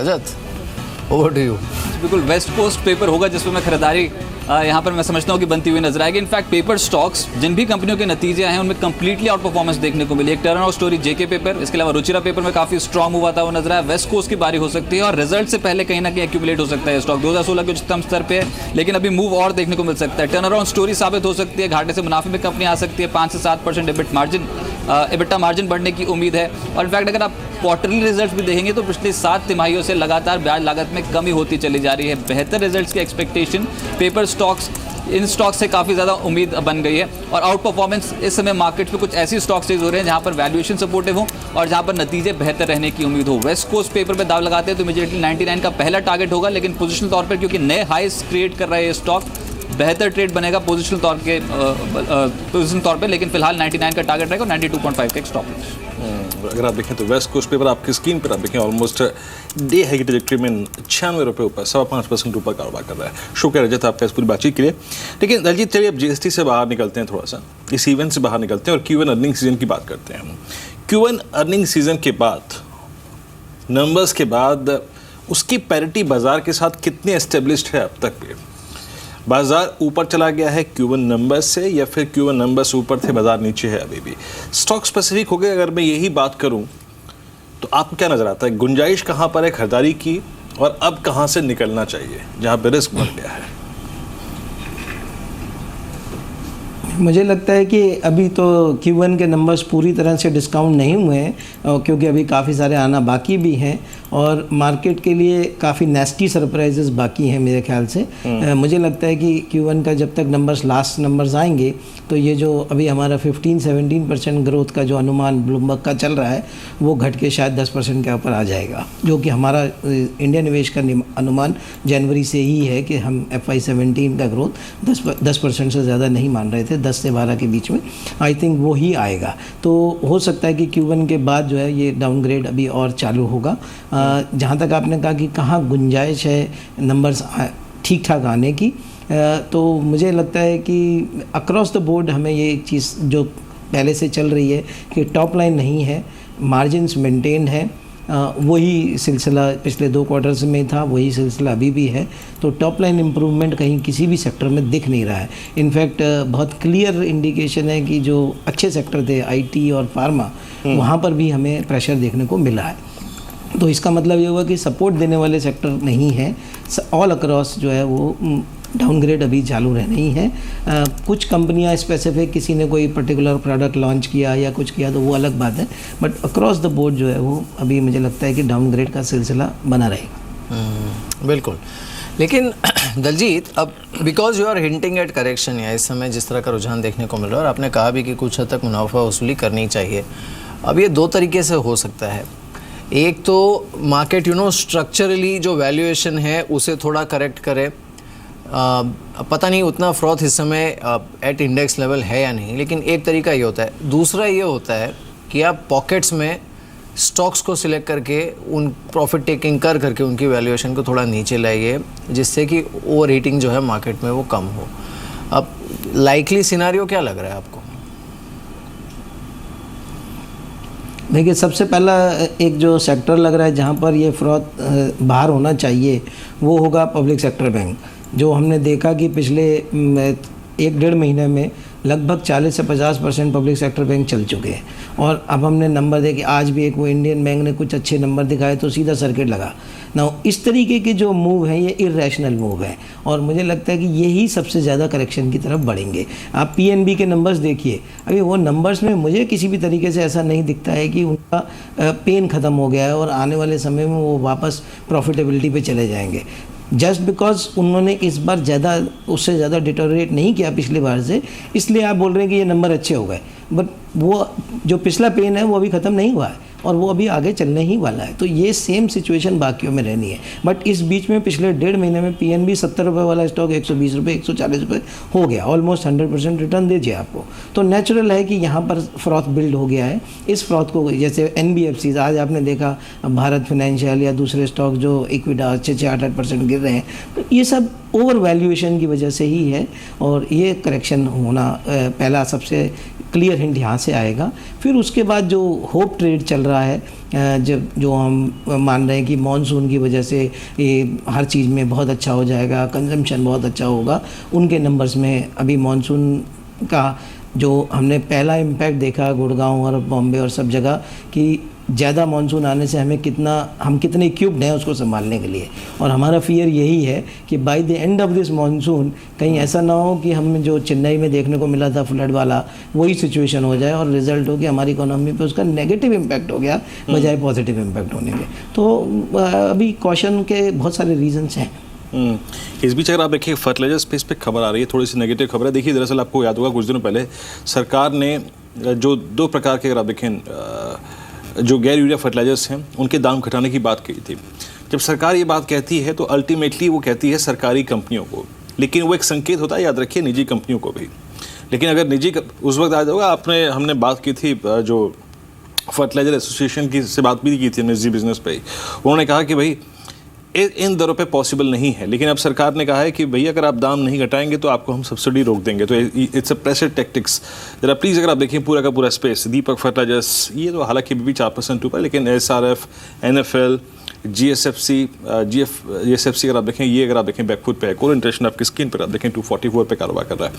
Rajat, over to you. बिल्कुल West Coast Paper होगा जिसमें मैं खरीदारी यहाँ पर मैं समझता हूँ कि बनती हुई नजर आएगी। इनफैक्ट पेपर स्टॉक्स जिन भी कंपनियों के नतीजे आए हैं उनमें कंप्लीटली आउट परफॉर्मेंस देखने को मिली। एक टर्न आउट स्टोरी जेके पेपर, इसके अलावा रुचिरा पेपर में काफी स्ट्रॉन्ग हुआ था वो नजर आया। वेस्ट कोस्ट की बारी हो सकती है और रिजल्ट से पहले कहीं ना कहीं एक्यूमुलेट हो सकता है स्टॉक। 2016 के उच्चतम स्तर पे है लेकिन अभी मूव और देखने को मिल सकता है। टर्न अराउंड स्टोरी साबित हो सकती है, घाटे से मुनाफे में कंपनी आ सकती है। 5 से 7% EBITDA मार्जिन बढ़ने की उम्मीद है। और इनफैक्ट अगर आप क्वार्टरली रिजल्ट्स भी देखेंगे तो पिछली 7 तिमाहियों से लगातार ब्याज लागत में कमी होती चली जा रही है। बेहतर रिजल्ट्स की एक्सपेक्टेशन पेपर स्टॉक्स, इन स्टॉक्स से काफ़ी ज़्यादा उम्मीद बन गई है। और आउट परफॉर्मेंस इस समय मार्केट पे कुछ ऐसी स्टॉक्स चेज हो रहे हैं जहाँ पर वैल्यूएशन सपोर्टिव हो और जहाँ पर नतीजे बेहतर रहने की उम्मीद हो। वेस्ट कोस्ट पेपर पे दाव लगाते हैं तो इमीडिएटली 99 का पहला टारगेट होगा, लेकिन पोजिशनल तौर पर क्योंकि नए हाईस क्रिएट कर रहे हैं स्टॉक, बेहतर ट्रेड बनेगा पोजिशनल तौर पे, लेकिन फिलहाल 99 का टारगेट रहेगा, 92.5 का एक स्टॉप। अगर आप देखें तो वेस्ट कोस्ट पेपर आपकी स्क्रीन पर आप देखें ऑलमोस्ट डे है की ट्रेजेक्ट्री में 96 रुपये ऊपर 5.25% ऊपर कारोबार कर रहा है। शुक्र रजत आपका इस पूरी बातचीत के लिए। लेकिन दलजीत चलिए अब जीएसटी से बाहर निकलते हैं, थोड़ा सा इस इवेंट से बाहर निकलते हैं और Q1 अर्निंग सीजन की बात करते हैं हम। Q1 अर्निंग सीजन के बाद नंबर्स के बाद उसकी पैरिटी बाजार के साथ कितनी एस्टेब्लिश्ड है अब तक पे? बाजार ऊपर चला गया है Q1 नंबर्स से या फिर Q1 नंबर्स ऊपर थे बाजार नीचे है अभी भी? स्टॉक स्पेसिफिक हो गए अगर मैं यही बात करूं तो आपको क्या नज़र आता है, गुंजाइश कहां पर है खरीदारी की और अब कहां से निकलना चाहिए जहां पर रिस्क बढ़ गया है? मुझे लगता है कि अभी तो Q1 के नंबर्स पूरी तरह से डिस्काउंट नहीं हुए हैं क्योंकि अभी काफ़ी सारे आना बाकी भी हैं और मार्केट के लिए काफ़ी नेस्टी सरप्राइजेस बाकी हैं मेरे ख्याल से। मुझे लगता है कि Q1 का जब तक नंबर्स लास्ट नंबर्स आएंगे तो ये जो अभी हमारा 15-17% ग्रोथ का जो अनुमान ब्लूमबर्ग का चल रहा है वो घट के शायद 10% के ऊपर आ जाएगा, जो कि हमारा इंडिया निवेश का अनुमान जनवरी से ही है कि हम FY17 का ग्रोथ 10% से ज़्यादा नहीं मान रहे थे, 10 से 12 के बीच में। आई थिंक वो ही आएगा। तो हो सकता है कि Q1 के बाद जो है ये डाउनग्रेड अभी और चालू होगा। जहाँ तक आपने कहा कि कहाँ गुंजाइश है नंबर्स ठीक ठाक आने की, तो मुझे लगता है कि अक्रॉस द बोर्ड हमें ये चीज़ जो पहले से चल रही है कि टॉप लाइन नहीं है, मार्जिन्स मेंटेन है, वही सिलसिला पिछले 2 क्वार्टर्स में था, वही सिलसिला अभी भी है। तो टॉप लाइन इम्प्रूवमेंट कहीं किसी भी सेक्टर में दिख नहीं रहा है। इनफैक्ट बहुत क्लियर इंडिकेशन है कि जो अच्छे सेक्टर थे IT और फार्मा, वहाँ पर भी हमें प्रेशर देखने को मिला है। तो इसका मतलब ये हुआ कि सपोर्ट देने वाले सेक्टर नहीं है, ऑल अक्रॉस जो है वो डाउनग्रेड अभी चालू रहनी ही है। कुछ कंपनियां स्पेसिफिक किसी ने कोई पर्टिकुलर प्रोडक्ट लॉन्च किया या कुछ किया तो वो अलग बात है, बट अक्रॉस द बोर्ड जो है वो अभी मुझे लगता है कि डाउनग्रेड का सिलसिला बना रहेगा। बिल्कुल। लेकिन दलजीत, अब because you are hinting at correction या इस समय जिस तरह का रुझान देखने को मिल रहा है और आपने कहा भी कि कुछ हद तक मुनाफा वसूली करनी चाहिए, अब ये 2 तरीके से हो सकता है। एक तो मार्केट स्ट्रक्चरली जो वैल्यूएशन है उसे थोड़ा करेक्ट करे। पता नहीं उतना फ्रॉथ इस समय एट इंडेक्स लेवल है या नहीं, लेकिन एक तरीका ये होता है। दूसरा ये होता है कि आप पॉकेट्स में स्टॉक्स को सिलेक्ट करके उन प्रॉफिट टेकिंग करके उनकी वैल्यूएशन को थोड़ा नीचे लाइए, जिससे कि ओवर हीटिंग जो है मार्केट में वो कम हो। अब लाइकली सिनारियो क्या लग रहा है आपको? देखिए, सबसे पहला एक जो सेक्टर लग रहा है जहाँ पर ये फ्रॉथ बाहर होना चाहिए वो होगा पब्लिक सेक्टर बैंक। जो हमने देखा कि पिछले 1-1.5 महीने में लगभग 40 से 50% पब्लिक सेक्टर बैंक चल चुके हैं और अब हमने नंबर देखे, आज भी एक वो इंडियन बैंक ने कुछ अच्छे नंबर दिखाए तो सीधा सर्किट लगा ना। इस तरीके के जो मूव हैं ये इर्रेशनल मूव है और मुझे लगता है कि यही सबसे ज़्यादा करेक्शन की तरफ बढ़ेंगे। आप PNB के नंबर्स देखिए, अभी वो नंबर्स में मुझे किसी भी तरीके से ऐसा नहीं दिखता है कि उनका पेन ख़त्म हो गया है और आने वाले समय में वो वापस प्रॉफिटेबिलिटी पे चले जाएंगे। जस्ट बिकॉज उन्होंने इस बार ज़्यादा उससे ज़्यादा डिटोरेट नहीं किया पिछली बार से, इसलिए आप बोल रहे हैं कि ये नंबर अच्छे हो गए, बट वो जो पिछला पेन है वो अभी ख़त्म नहीं हुआ है और वो अभी आगे चलने ही वाला है। तो ये सेम सिचुएशन बाकियों में रहनी है। बट इस बीच में पिछले 1.5 महीने में PNB 70 रुपये वाला स्टॉक 120 रुपये 140 रुपये हो गया, ऑलमोस्ट 100% रिटर्न दीजिए आपको। तो नेचुरल है कि यहाँ पर फ्रॉथ बिल्ड हो गया है। इस फ्रॉथ को जैसे NBFCs, आज आपने देखा भारत फाइनेंशियल या दूसरे स्टॉक जो इक्विटा 6-8% गिर रहे हैं, तो ये सब ओवर वैल्यूएशन की वजह से ही है और ये करेक्शन होना पहला सबसे क्लियर हिंट यहाँ से आएगा। फिर उसके बाद जो होप ट्रेड चल रहा है, जब जो हम मान रहे हैं कि मॉनसून की वजह से ये हर चीज़ में बहुत अच्छा हो जाएगा, कंजम्पशन बहुत अच्छा होगा, उनके नंबर्स में अभी मॉनसून का जो हमने पहला इम्पैक्ट देखा गुड़गांव और बॉम्बे और सब जगह कि ज़्यादा मानसून आने से हम कितने इक्विप्ड हैं उसको संभालने के लिए। और हमारा फियर यही है कि by the end of this monsoon कहीं ऐसा ना हो कि हम जो चेन्नई में देखने को मिला था फ्लड वाला वही सिचुएशन हो जाए और रिजल्ट हो कि हमारी इकोनॉमी पे उसका नेगेटिव इम्पैक्ट हो गया बजाय पॉजिटिव इम्पैक्ट होने के। तो अभी कॉशन के बहुत सारे रीजन्स हैं। इस बीच अगर आप देखिए फर्टिलाइजर स्पेस पे खबर आ रही है, थोड़ी सी नेगेटिव खबर है। देखिए दरअसल आपको याद होगा कुछ दिनों पहले सरकार ने जो 2 प्रकार के, अगर आप देखें जो गैर यूरिया फर्टिलाइजर्स हैं उनके दाम घटाने की बात कही थी। जब सरकार ये बात कहती है तो अल्टीमेटली वो कहती है सरकारी कंपनियों को, लेकिन वो एक संकेत होता है, याद रखिए, निजी कंपनियों को भी। लेकिन अगर निजी उस वक्त याद होगा हमने बात की थी जो फर्टिलाइजर एसोसिएशन की से बात भी की थी निजी बिजनेस पे, उन्होंने कहा कि भाई इन दरों पे पॉसिबल नहीं है। लेकिन अब सरकार ने कहा है कि भैया अगर आप दाम नहीं घटाएंगे तो आपको हम सब्सिडी रोक देंगे। तो इट्स अ प्रेशर टैक्टिक्स। जरा प्लीज़ अगर आप देखिए पूरा का पूरा स्पेस, दीपक फर्टिलाइजर्स, ये तो हालांकि भी 4% ऊपर, लेकिन SRF, NFL, GSFC अगर आप देखें, ये अगर आप देखें बैकफुट पे है। कोर इंटरेक्शन आपकी स्क्रीन पर आप देखें 244 पे कारोबार कर रहा है।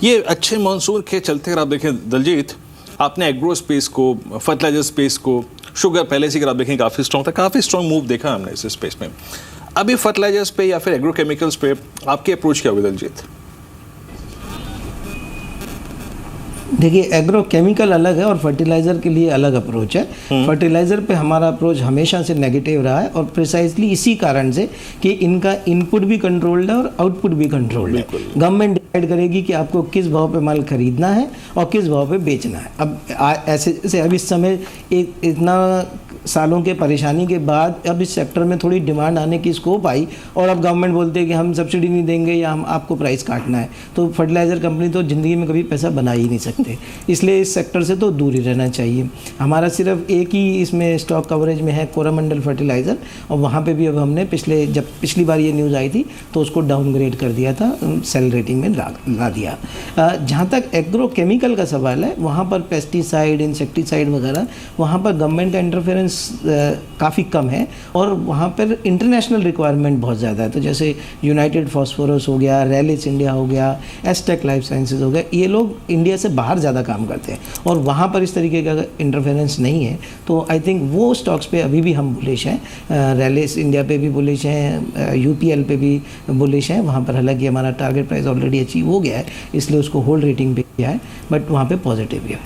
ये अच्छे मानसून के चलते अगर आप देखें दलजीत, आपने एग्रो स्पेस को, फर्टिलाइजर स्पेस को, शुगर पहले से अगर आप देखें काफ़ी स्ट्रॉन्ग था, काफ़ी स्ट्रॉन्ग मूव देखा हमने इस स्पेस में। अभी फर्टिलाइजर्स पे या फिर एग्रो केमिकल्स पे आपकी अप्रोच क्या होगी दलजीत? देखिए एग्रो केमिकल अलग है और फर्टिलाइज़र के लिए अलग अप्रोच है। फर्टिलाइज़र पे हमारा अप्रोच हमेशा से नेगेटिव रहा है और प्रिसाइजली इसी कारण से कि इनका इनपुट भी कंट्रोल्ड है और आउटपुट भी कंट्रोल्ड है। गवर्नमेंट डिसाइड करेगी कि आपको किस भाव पे माल खरीदना है और किस भाव पे बेचना है। अब ऐसे से अब इस समय इतना सालों के परेशानी के बाद अब इस सेक्टर में थोड़ी डिमांड आने की स्कोप आई और अब गवर्नमेंट बोलते हैं कि हम सब्सिडी नहीं देंगे या हम आपको प्राइस काटना है, तो फर्टिलाइज़र कंपनी तो ज़िंदगी में कभी पैसा बना ही नहीं सकते। इसलिए इस सेक्टर से तो दूर ही रहना चाहिए। हमारा सिर्फ एक ही इसमें स्टॉक कवरेज में है कोरामंडल फर्टिलाइज़र, और वहाँ पे भी अब हमने पिछली बार ये न्यूज़ आई थी तो उसको डाउनग्रेड कर दिया था, सेल रेटिंग में ला दिया। जहाँ तक एग्रो केमिकल का सवाल है, वहाँ पर पेस्टिसाइड, इंसेक्टिसाइड वगैरह, वहाँ पर गवर्नमेंट का इंटरफेरेंस काफ़ी कम है और वहाँ पर इंटरनेशनल रिक्वायरमेंट बहुत ज़्यादा है। तो जैसे यूनाइटेड फॉस्फोरस हो गया, रैलिस इंडिया हो गया, एस्टेक लाइफ साइंसेज हो गया, ये लोग इंडिया से बाहर ज़्यादा काम करते हैं और वहाँ पर इस तरीके का इंटरफेरेंस नहीं है। तो आई थिंक वो स्टॉक्स पे अभी भी हम बुलिश हैं। रैलिस इंडिया पे भी बुलिश हैं, UPL पे भी बुलिश हैं। वहाँ पर हालांकि हमारा टारगेट प्राइस ऑलरेडी अचीव हो गया है, इसलिए उसको होल्ड रेटिंग पे किया है, बट वहाँ पे पॉजिटिव भी है।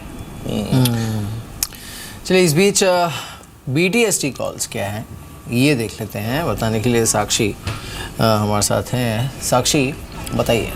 चलिए इस बीच BTST कॉल्स क्या हैं ये देख लेते हैं। बताने के लिए साक्षी हमारे साथ हैं। साक्षी बताइए।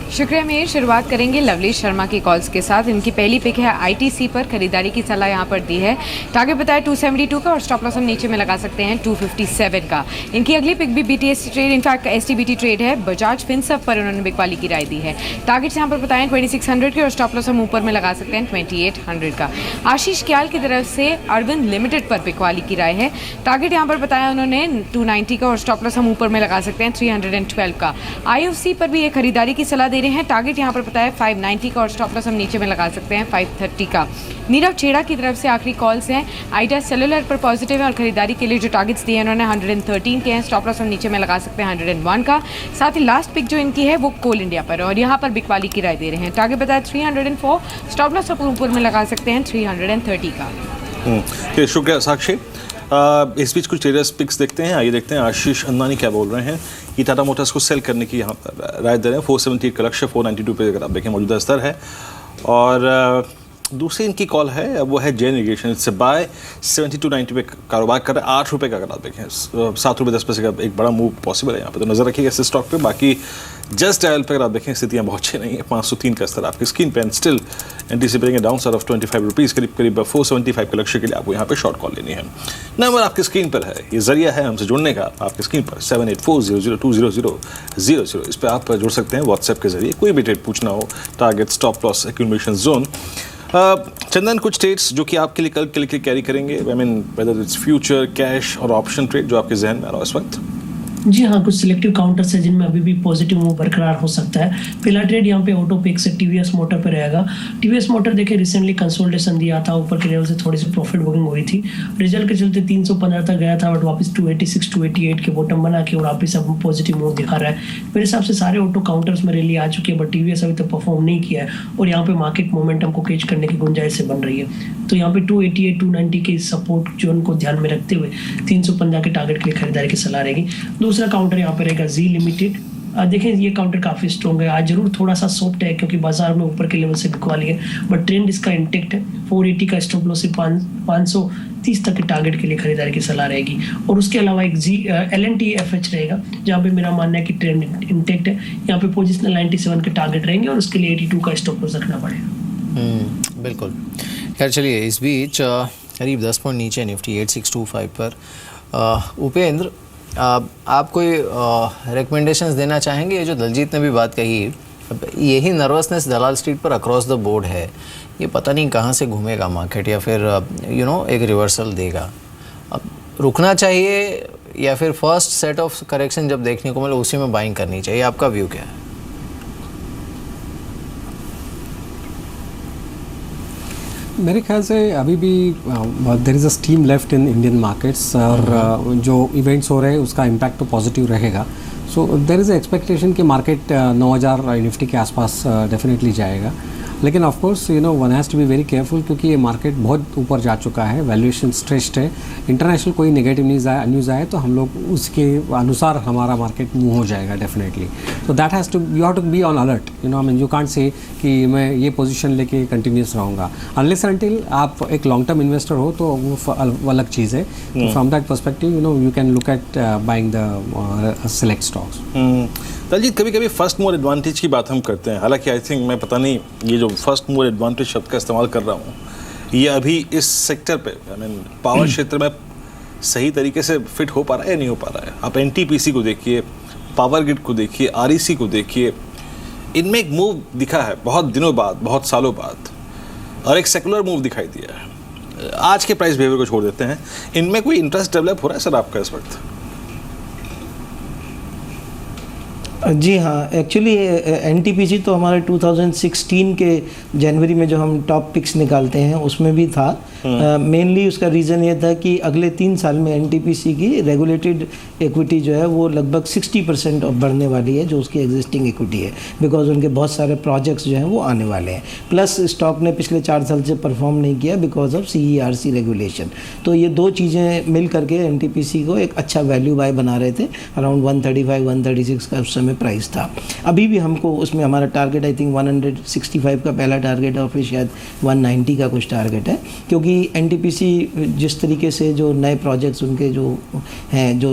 शुक्रिया मीर। शुरुआत करेंगे लवलीश शर्मा की कॉल्स के साथ। इनकी पहली पिक है ITC पर, खरीदारी की सलाह यहाँ पर दी है। टारगेट बताया 272 का और स्टॉप लॉस हम नीचे में लगा सकते हैं 257 का। इनकी अगली पिक भी BTST trade, in fact STBT trade है। बजाज फिनसर्व पर उन्होंने बिकवाली की राय दी है। टारगेट्स यहाँ पर बताएं 2600 के और स्टॉप लॉस हम ऊपर में लगा सकते हैं 2800 का। आशीष क्याल की तरफ से अरविंद लिमिटेड पर बिकवाली की राय है। टारगेट यहाँ पर बताया उन्होंने 290 का और स्टॉप लॉस हम ऊपर में लगा सकते हैं 312 का। IOC पर भी ये खरीदारी की सलाह दे रहे हैं। टारगेट यहाँ पर बताया 590 का और स्टॉप लॉस हम नीचे में लगा सकते हैं 530 का। नीरव छेड़ा की तरफ से आखिरी कॉल्स हैं। आइडा सेलुलर पर पॉजिटिव है और खरीदारी के लिए जो टारगेट्स दिए हैं उन्होंने 113 के हैं। स्टॉप लॉस हम नीचे में लगा सकते हैं 101 का। साथ ही लास्ट पिक जो इनकी है वो कोल इंडिया पर और यहाँ पर बिकवाली की राय दे रहे हैं। टारगेट बताया 304, स्टॉप लॉस हम ऊपर में लगा सकते हैं 330 का। शुक्रिया साक्षी। इस बीच कुछ ट्रेडर्स पिक्स देखते हैं। आइए देखते हैं आशीष अन्नानी क्या बोल रहे हैं। ये टाटा मोटर्स को सेल करने की यहाँ पर राय दे रहे हैं। 478 का लक्ष्य 492 पे अगर आप देखें मौजूदा स्तर है। और दूसरी इनकी कॉल है वो है जैन इरिगेशन, इससे बाय 7290 पे कारोबार कर रहे हैं। 8 रुपये का अगर आप देखें 7 रुपये 10 पैसे का एक बड़ा मूव पॉसिबल है यहाँ पे, तो नज़र रखिएगा इस स्टॉक पे। बाकी जस्ट डायल पे अगर आप देखें स्थितियाँ बहुत अच्छी नहीं है। 503 का स्तर आपकी स्क्रीन पे, still एंटीसिपेटिंग down side of 25 rupees, करीब 475 के लक्ष्य के लिए आपको यहाँ पे शॉर्ट कॉल लेनी है। नंबर आपकी स्क्रीन पर है, ये जरिया है हमसे जुड़ने का आपकी स्क्रीन पर 7840020000। इस पर आप जुड़ सकते हैं व्हाट्सएप के जरिए। कोई भी ट्रेड पूछना हो, target, stop loss, accumulation zone. Chandan, कुछ ट्रेड्स जो कि आपके लिए कल के लिए कैरी करेंगे, I mean whether its future, cash और ऑप्शन ट्रेड जो आपके जहन में आ रहा है इस वक्त? जी हाँ, कुछ सिलेक्टिव काउंटर्स है जिनमें अभी भी पॉजिटिव मूव बरकरार हो सकता है। पहला ट्रेड यहाँ पे ऑटोपिक से टीवीएस मोटर पे रहेगा। टीवीएस मोटर देखिए रिसेंटली कंसोलिडेशन दिया था, ऊपर के लेवल से थोड़ी सी प्रॉफिट बुकिंग हुई थी, रिजल्ट के चलते 315 तक गया था, बट वापस 286 288 के बॉटम बना के और वापस अब पॉजिटिव मूव दिखा रहा है। मेरे हिसाब से सारे ऑटो काउंटर्स में रैली आ चुकी है, बट टीवीएस अभी तक परफॉर्म नहीं किया है और यहाँ पे मार्केट मोमेंटम को कैच करने की गुंजाइश से बन रही है। तो यहाँ पे 288 290 के सपोर्ट जोन को ध्यान में रखते हुए 315 के टारगेट के लिए खरीदारी की सलाह रहेगी। दूसरा काउंटर यहाँ पे रहेगा जी लिमिटेड। देखें ये काउंटर काफ़ी स्ट्रॉन्ग है, आज जरूर थोड़ा सा सॉफ्ट है क्योंकि बाजार में ऊपर के लेवल से बिकवा लिया, बट ट्रेंड इसका इंटेक्ट है। 480 का स्टॉप लॉस से 530 तक के टारगेट के लिए खरीदारी की सलाह रहेगी। और उसके अलावा एक LNTFH रहेगा जहाँ पे मेरा मानना है कि ट्रेंड इंटेक्ट है। यहाँ पे पोजिशनल 97 के टारगेट रहेंगे और उसके लिए 82 का स्टॉप लॉस रखना पड़ेगा। बिल्कुल। खैर चलिए, इस बीच करीब 10 पॉइंट नीचे निफ्टी 8625 पर। उपेंद्र, आप कोई रिकमेंडेशंस देना चाहेंगे? ये जो दलजीत ने भी बात कही, यही नर्वसनेस दलाल स्ट्रीट पर अक्रॉस द बोर्ड है, ये पता नहीं कहाँ से घूमेगा मार्केट या फिर एक रिवर्सल देगा। अब रुकना चाहिए या फिर फर्स्ट सेट ऑफ करेक्शन जब देखने को मिले उसी में बाइंग करनी चाहिए? आपका व्यू क्या है? मेरे ख्याल से अभी भी there is a steam left in Indian markets और जो इवेंट्स हो रहे हैं उसका इम्पैक्ट तो पॉजिटिव रहेगा। सो देयर इज़ एक्सपेक्टेशन कि मार्केट 9000 निफ्टी के आसपास डेफिनेटली जाएगा, लेकिन of course one has to be very careful क्योंकि ये मार्केट बहुत ऊपर जा चुका है, वैल्यूएशन स्ट्रेच्ड है। इंटरनेशनल कोई नेगेटिव न्यूज़ आए तो हम लोग उसके अनुसार हमारा मार्केट मूव हो जाएगा डेफिनेटली। तो that has to you have to be on alert, I mean you can't say कि मैं ये पोजीशन लेके कंटिन्यूस रहूँगा अनलेस अनटिल आप एक लॉन्ग टर्म इन्वेस्टर हो, तो वो अलग चीज़ है। तो from that perspective you can look at buying the select stocks. Daljit, कभी कभी फर्स्ट मूवर एडवांटेज की बात हम करते हैं, हालांकि आई थिंक मैं पता नहीं ये जो फर्स्ट मूवर एडवांटेज शब्द का इस्तेमाल कर रहा हूँ ये अभी इस सेक्टर पे आई मीन पावर क्षेत्र में सही तरीके से फिट हो पा रहा है या नहीं हो पा रहा है? आप NTPC को देखिए, पावर ग्रिड को देखिए, REC को देखिए, इनमें एक मूव दिखा है बहुत दिनों बाद, बहुत सालों बाद, और एक सेकुलर मूव दिखाई दिया है। आज के प्राइस बिहेवियर को छोड़ देते हैं, इनमें कोई इंटरेस्ट डेवलप हो रहा है सर आपका इस वक्त? जी हाँ, एक्चुअली NTPC तो हमारे 2016 के जनवरी में जो हम टॉप पिक्स निकालते हैं उसमें भी था। मेनली उसका रीज़न ये था कि अगले 3 साल में NTPC की रेगुलेटेड इक्विटी जो है वो लगभग 60% ऑफ बढ़ने वाली है, जो उसकी एग्जिस्टिंग इक्विटी है, बिकॉज उनके बहुत सारे प्रोजेक्ट्स जो हैं वो आने वाले हैं। प्लस स्टॉक ने पिछले 4 साल से परफॉर्म नहीं किया बिकॉज ऑफ CERC रेगुलेशन। तो ये 2 चीज़ें मिल करके NTPC को एक अच्छा वैल्यू बाय बना रहे थे। अराउंड 135 136 का उस समय प्राइस था। अभी भी हमको उसमें हमारा टारगेट आई थिंक 165 का पहला टारगेट है और फिर शायद 190 का कुछ टारगेट है, क्योंकि NTPC जिस तरीके से जो नए प्रोजेक्ट्स उनके जो हैं, जो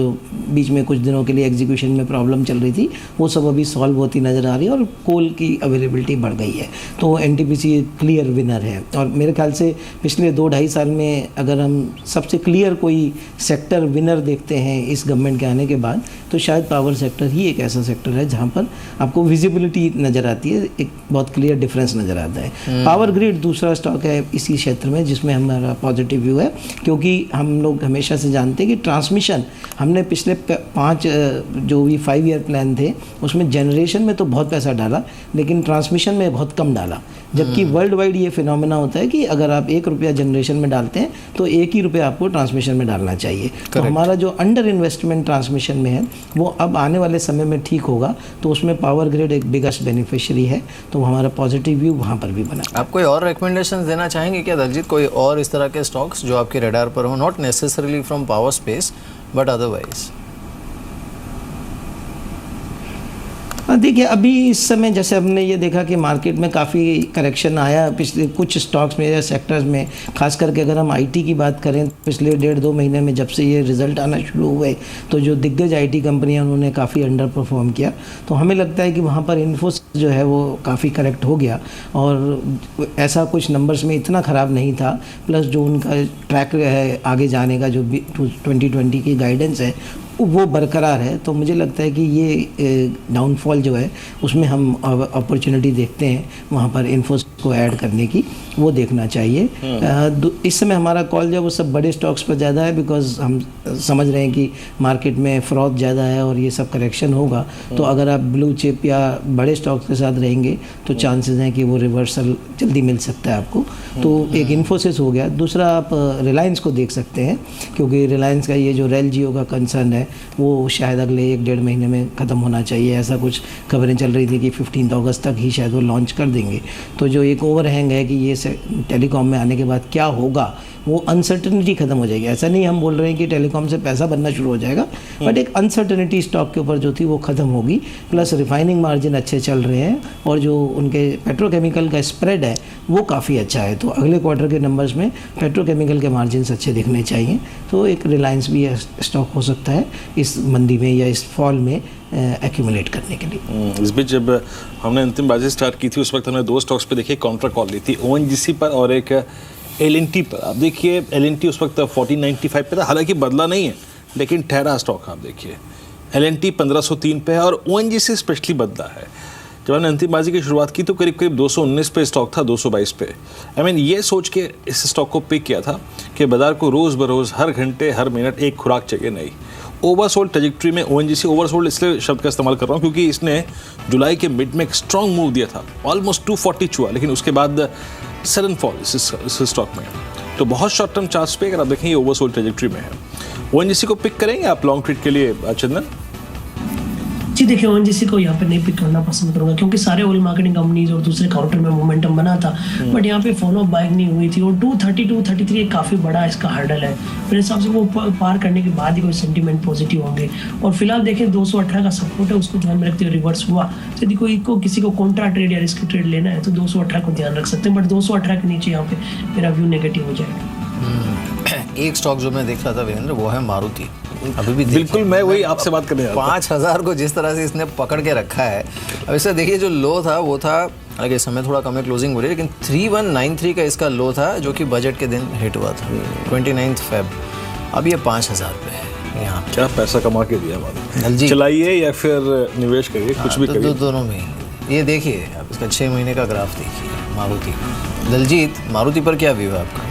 बीच में कुछ दिनों के लिए एग्जीक्यूशन में प्रॉब्लम चल रही थी, वो सब अभी सॉल्व होती नज़र आ रही है और कोल की अवेलेबिलिटी बढ़ गई है। तो NTPC क्लियर विनर है और मेरे ख्याल से पिछले 2-2.5 साल में अगर हम सबसे क्लियर कोई सेक्टर विनर देखते हैं इस गवर्नमेंट के आने के बाद, तो शायद पावर सेक्टर ही एक ऐसा सेक्टर है जहाँ पर आपको विजिबिलिटी नज़र आती है, एक बहुत क्लियर डिफरेंस नज़र आता है। पावर ग्रिड दूसरा स्टॉक है इसी क्षेत्र में जिसमें हमारा पॉजिटिव व्यू है, क्योंकि हम लोग हमेशा से जानते हैं कि ट्रांसमिशन हमने पिछले 5 जो भी 5 ईयर प्लान थे उसमें जनरेशन में तो बहुत पैसा डाला लेकिन ट्रांसमिशन में बहुत कम डाला, जबकि वर्ल्ड वाइड ये फिनोमेना होता है कि अगर आप 1 रुपया जनरेशन में डालते हैं तो 1 ही रुपया आपको ट्रांसमिशन में डालना चाहिए। तो हमारा जो अंडर इन्वेस्टमेंट ट्रांसमिशन में है वो अब आने वाले समय में ठीक होगा, तो उसमें पावर ग्रिड एक बिगेस्ट बेनिफिशियरी है, तो हमारा पॉजिटिव व्यू वहाँ पर भी बना। आप कोई और रिकमेंडेशंस देना चाहेंगे क्या दलजीत? कोई और इस तरह के स्टॉक्स जो आपके रडार पर हो, not necessarily from power space but otherwise? देखिए, अभी इस समय जैसे हमने ये देखा कि मार्केट में काफ़ी करेक्शन आया पिछले कुछ स्टॉक्स में या सेक्टर्स में, खास करके अगर हम IT की बात करें, पिछले 1.5-2 महीने में जब से ये रिज़ल्ट आना शुरू हुए तो जो दिग्गज IT कंपनियां उन्होंने काफ़ी अंडर परफॉर्म किया। तो हमें लगता है कि वहाँ पर इन्फोसिस जो है वो काफ़ी करेक्ट हो गया और ऐसा कुछ नंबर्स में इतना ख़राब नहीं था। प्लस जो उनका ट्रैक है आगे जाने का, जो 2020 की गाइडेंस है वो बरकरार है। तो मुझे लगता है कि ये डाउनफॉल जो है उसमें हम अपॉर्चुनिटी देखते हैं वहाँ पर इन्फोसिस को ऐड करने की, वो देखना चाहिए। इस समय हमारा कॉल जो है वो सब बड़े स्टॉक्स पर ज़्यादा है, बिकॉज हम समझ रहे हैं कि मार्केट में फ्रॉड ज़्यादा है और ये सब करेक्शन होगा। तो अगर आप ब्लू चिप या बड़े स्टॉक्स के साथ रहेंगे तो चांसेस हैं कि वो रिवर्सल जल्दी मिल सकता है आपको। तो एक इन्फोसिस हो गया। दूसरा आप रिलायंस को देख सकते हैं, क्योंकि रिलायंस का ये जो रेल जियो का कंसर्न है वो शायद अगले 1-1.5 महीने में ख़त्म होना चाहिए। ऐसा कुछ खबरें चल रही थी कि 15 अगस्त तक ही शायद वो लॉन्च कर देंगे। तो जो एक ओवरहैंग है कि ये टेलीकॉम में आने के बाद क्या होगा, वो अनसर्टनिटी खत्म हो जाएगी। ऐसा नहीं हम बोल रहे हैं कि टेलीकॉम से पैसा बनना शुरू हो जाएगा, बट एक अनसर्टनिटी स्टॉक के ऊपर जो थी वो खत्म होगी। प्लस रिफाइनिंग मार्जिन अच्छे चल रहे हैं और जो उनके पेट्रोकेमिकल का स्प्रेड है वो काफ़ी अच्छा है। तो अगले क्वार्टर के नंबर्स में पेट्रोकेमिकल के मार्जिन अच्छे दिखने चाहिए। तो एक रिलायंस भी स्टॉक हो सकता है इस मंदी में या इस फॉल में एक्यूमुलेट करने के लिए। इस बीच जब हमने अंतिम बाजी स्टार्ट की थी उस वक्त हमने 2 स्टॉक्स पे देखिए काउंटर कॉल ली थी, ONGC पर और एक LNT पर। आप देखिए LNT उस वक्त 1495 पे था, हालांकि बदला नहीं है लेकिन ठहरा स्टॉक। आप देखिए LNT 1503 पे है और ONGC स्पेशली बदला है। जब हमने अंतिम बाजी की शुरुआत की तो करीब करीब 219 पे स्टॉक था, 222 पे। ये सोच के इस स्टॉक को पिक किया था कि बाजार को रोज़ बरोज़ हर घंटे हर मिनट एक खुराक चाहिए नहीं। ओवरसोल्ड ट्रेजेक्ट्री में ONGC, ओवरसोल्ड इसलिए शब्द का इस्तेमाल कर रहा हूँ क्योंकि इसने जुलाई के मिड में एक स्ट्रॉन्ग मूव दिया था, ऑलमोस्ट 240 छुआ, लेकिन उसके बाद सडन फॉल इस स्टॉक में। तो बहुत शॉर्ट टर्म चार्ट्स पे अगर आप देखें ये ओवरसोल्ड ट्रेजेक्ट्री में है। ONGC को पिक करेंगे आप लॉन्ग ट्रेड के लिए चंदन? जी देखिए, ONGC को यहाँ पे नहीं पिक करना पसंद करूंगा क्योंकि सारे ऑयल मार्केटिंग कंपनीज और दूसरे काउंटर में मोमेंटम बना था, बट यहाँ पे फॉलो बाइंग नहीं हुई थी और 230 233 काफ़ी बड़ा इसका हर्डल है। मेरे हिसाब से वो पार करने के बाद ही कोई सेंटीमेंट पॉजिटिव होंगे। और फिलहाल देखें 218 का सपोर्ट है, उसको ध्यान में रखते हुए रिवर्स हुआ। यदि किसी को कॉन्ट्रा ट्रेड या रिस्क ट्रेड लेना है तो 218 को ध्यान रख सकते हैं, बट 218 के नीचे यहाँ पे मेरा व्यू नेगेटिव हो जाएगा। एक स्टॉक जो मैं देख रहा था वीरेंद्र, वो है मारुति। अभी भी बिल्कुल मैं वही आपसे बात करने आया था। 5000 को जिस तरह से इसने पकड़ के रखा है, अब इससे देखिए जो लो था वो था, अगर इस समय थोड़ा कम है क्लोजिंग हो रही है, लेकिन 3193 का इसका लो था जो कि बजट के दिन हिट हुआ था 29 फेब। अब ये 5000 पे है यहाँ। क्या पैसा कमा के दिया जी, चलाइए या फिर निवेश करिए, कुछ भी करिए। दोनों में ये देखिए आप इसका 6 महीने का ग्राफ देखिए मारुति। दलजीत, मारुति पर क्या व्यू है आपका?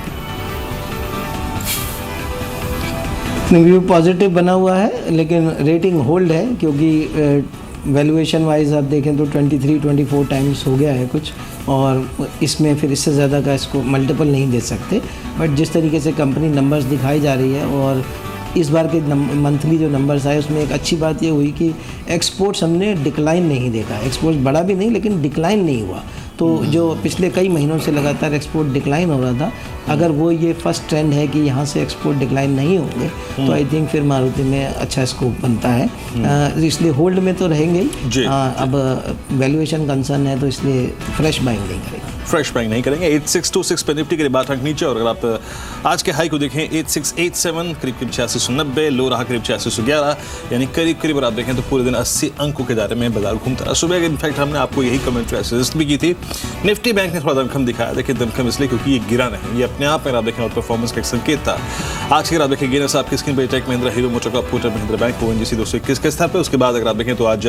व्यू पॉजिटिव बना हुआ है, लेकिन रेटिंग होल्ड है क्योंकि वैल्यूएशन वाइज आप देखें तो 23-24 टाइम्स हो गया है कुछ, और इसमें फिर इससे ज़्यादा का इसको मल्टीपल नहीं दे सकते। बट जिस तरीके से कंपनी नंबर्स दिखाई जा रही है और इस बार के मंथली जो नंबर्स आए उसमें एक अच्छी बात ये हुई कि एक्सपोर्ट्स हमने डिक्लाइन नहीं देखा। एक्सपोर्ट्स बढ़ा भी नहीं लेकिन डिक्लाइन नहीं हुआ। तो जो पिछले कई महीनों से लगातार एक्सपोर्ट डिक्लाइन हो रहा था, अगर वो ये फर्स्ट ट्रेंड है कि यहाँ से एक्सपोर्ट डिक्लाइन नहीं होंगे तो आई थिंक फिर मारुति में अच्छा स्कोप बनता है। इसलिए होल्ड में तो रहेंगे ही। अब वैल्यूएशन कंसर्न है तो इसलिए फ्रेश बाइंग नहीं करेंगे। फ्रेश बाइंग नहीं करेंगे। 8626 पे निफ्टी के लिए 12 अंक नीचे, और अगर आप आज के हाई को देखें 8687 करीब 8690, लो रहा करीब 8611, यानी करीब आप देखें तो पूरे दिन 80 अंकों के दायरे में बाजार घूमता रहा। सुबह इनफैक्ट हमने आपको यही कमेंट्री सजेस्ट भी की थी। निफ्टी बैंक ने थोड़ा दमखम दिखाया। देखिए दमखम इसलिए क्योंकि ये गिरा नहीं, ये अपने आप में आप देखें और परफॉर्मेंस का एक संकेत था। आज के आप देखें गेनर्स आपकी स्क्रीन पर टेक महिंद्रा, हीरो मोटोकॉर्प, कोटक महिंद्रा बैंक, ONGC 221 के स्तर पर। उसके बाद अगर आप देखें तो आज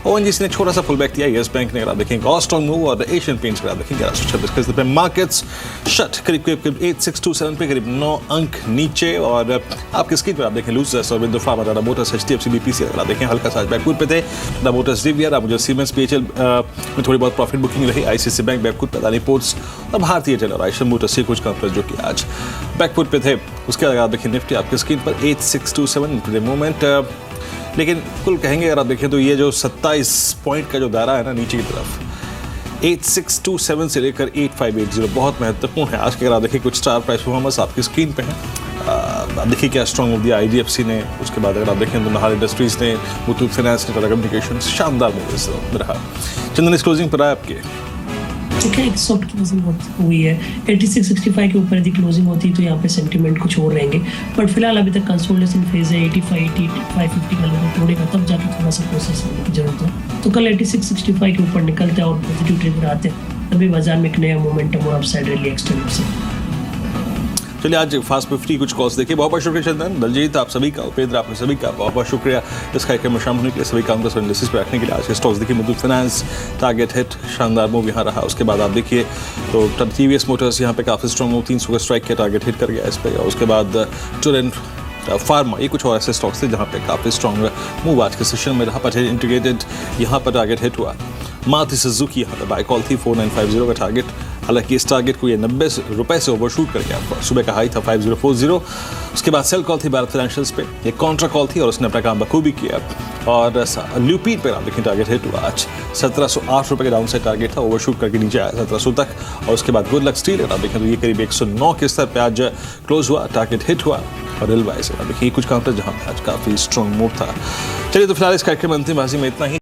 ONGC ने छोटा सा पुल बैक दिया, येस बैंक ने अगर आप देखें एक स्ट्रॉन्ग मूव, और एशियन पेंट्स अगर आप देखें 1126 के स्तर पर। मार्केट्स शट करीब 8627 पे करीब 9 अंक नीचे, और आपकी स्क्रीन पर आप देखें लूजर्स और window pharma, Tata Motors, HDFC, BPC अगर आप देखें हल्का सा बैकफुट पे थे। टाटा मोटर्स DVR, आप मुझे सीमेंस PHL में थोड़ी बहुत प्रॉफिट बुकिंग रही। ICICI बैंक बैकफुट पे, अदानी पोर्ट्स और भारतीय एयरटेल और आयशर मोटर्स से कुछ कंपनी जो कि आज बैकफुट पे थे। उसके बाद आप देखें निफ्टी आपकी स्क्रीन पर 8627 मोमेंट, लेकिन कुल कहेंगे अगर आप देखें तो ये जो 27 पॉइंट का जो दायरा है ना नीचे की तरफ, 8627 से लेकर 8580 बहुत महत्वपूर्ण है। आज के अगर आप देखिए कुछ स्टार प्राइस परफॉर्मेंस आपकी स्क्रीन पे है। आप देखिए क्या स्ट्रॉन्ग मूव दिया IDFC ने। उसके बाद अगर आप देखें तो नाहर इंडस्ट्रीज ने, मुथूट फाइनेंस ने, टाटा कम्युनिकेशंस, शानदार मूव रहा। चंदन इस क्लोजिंग पर आए आपके देखिए एक सॉफ्ट क्लोजिंग हुई है। 8665 के ऊपर यदि क्लोजिंग होती है तो यहाँ पे सेंटीमेंट कुछ और रहेंगे, बट फिलहाल अभी तक कंसोलिडेशन फेज है। 85-550 का लेवल तोड़ेगा तब जाके थोड़ा सा प्रोसेस होने की जरूरत है। तो कल 8665 के ऊपर निकलते हैं और पॉजिटिव ट्रेंड आते हैं, तभी बाजार में एक नया मोमेंटम और अपसाइड रैली एक्सटेंड हो सकता है। चलिए आज फास्ट 50 कुछ कॉल्स देखिए। बहुत बहुत शुक्रिया चंदन, दलजीत, आप सभी का, उपेंद्र, आप सभी का बहुत बहुत शुक्रिया इस कार्यक्रम में शामिल होने के लिए, सभी काउंटर्स और इंडस्ट्रीज पर रखने के लिए। आज के स्टॉक्स देखिए, मुथूट फाइनेंस, टारगेट हिट, शानदार मूव यहाँ रहा। उसके बाद आप देखिए तो टीवीएस मोटर्स यहाँ पे काफ़ी स्ट्रॉन्ग मूव, 300 का स्ट्राइक किया, टारगेट हिट कर गया इस पर। और उसके बाद टोरेंट फार्मा, ये कुछ और ऐसे स्टॉक्स थे जहाँ पे काफ़ी स्ट्रॉन्ग मूव आज के सेशन में रहा। पटेल इंटीग्रेटेड यहाँ पर टारगेट हिट हुआ। मारुति सुजुकी यहाँ पर बाय कॉल थी, 4950 का टारगेट, हालांकि इस टारगेट को ये 90 रुपए से ओवरशूट कर गया। सुबह का हाई था 5040। उसके बाद सेल कॉल थी भारत फाइनेंशियल्स पे, एक कॉन्ट्रा कॉल थी और उसने अपना काम बखूबी किया। और ल्यूपीड पे आप देखिए टारगेट हिट हुआ आज, 1708 रुपये का डाउन साइड टारगेट था, ओवरशूट करके नीचे आया 1700 तक। और उसके बाद गुड लक स्टील आप देखें तो ये करीब 109 के स्तर पर आज क्लोज हुआ, टारगेट हिट हुआ। और रेलवाइज देखिए कुछ काउंटर जहाँ पे आज काफ़ी स्ट्रॉन्ग मूव था। चलिए तो फिलहाल इस कार्यक्रम अंतिम बाजी में इतना ही।